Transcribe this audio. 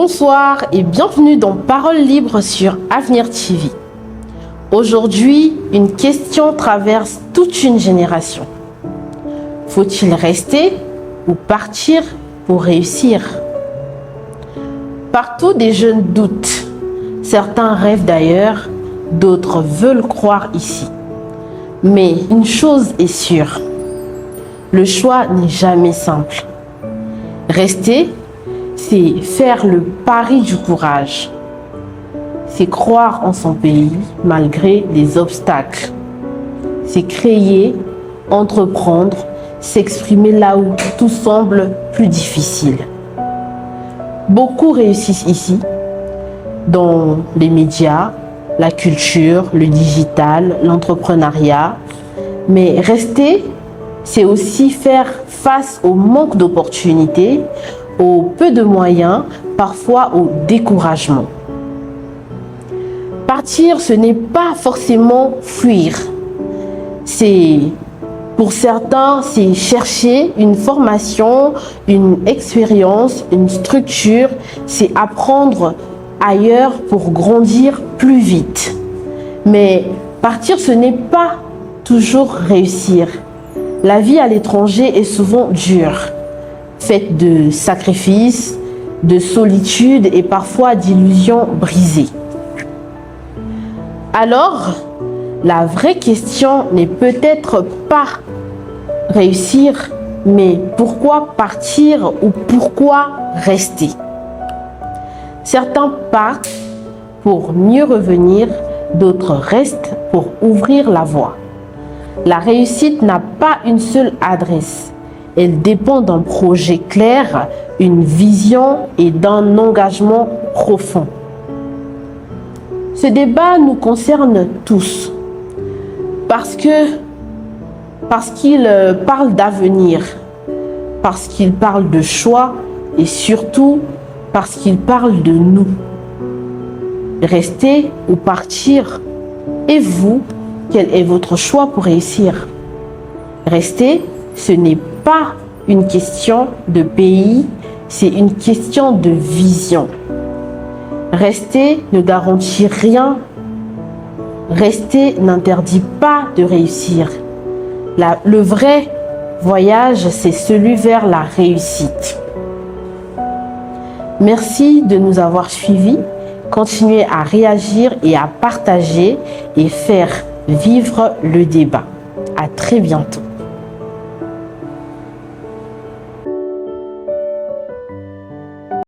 Bonsoir et bienvenue dans Parole libre sur Avenir TV. Aujourd'hui, une question traverse toute une génération. Faut-il rester ou partir pour réussir? Partout, des jeunes doutent. Certains rêvent d'ailleurs, d'autres veulent croire ici. Mais une chose est sûre, le choix n'est jamais simple. Rester, c'est faire le pari du courage. C'est croire en son pays malgré les obstacles. C'est créer, entreprendre, s'exprimer là où tout semble plus difficile. Beaucoup réussissent ici, dans les médias, la culture, le digital, l'entrepreneuriat. Mais rester, c'est aussi faire face au manque d'opportunités, au peu de moyens, parfois au découragement. Partir, ce n'est pas forcément fuir. Pour certains, c'est chercher une formation, une expérience, une structure. C'est apprendre ailleurs pour grandir plus vite. Mais partir, ce n'est pas toujours réussir. La vie à l'étranger est souvent dure, faite de sacrifices, de solitude et parfois d'illusions brisées. Alors, la vraie question n'est peut-être pas réussir, mais pourquoi partir ou pourquoi rester? Certains partent pour mieux revenir, d'autres restent pour ouvrir la voie. La réussite n'a pas une seule adresse. Elle dépend d'un projet clair, une vision et d'un engagement profond. Ce débat nous concerne tous parce qu'il parle d'avenir, parce qu'il parle de choix et surtout parce qu'il parle de nous. Rester ou partir? Et vous, quel est votre choix pour réussir? Rester, ce n'est pas une question de pays, c'est une question de vision. Rester ne garantit rien. Rester n'interdit pas de réussir. Le vrai voyage, c'est celui vers la réussite. Merci de nous avoir suivis. Continuez à réagir et à partager et faire vivre le débat. À très bientôt.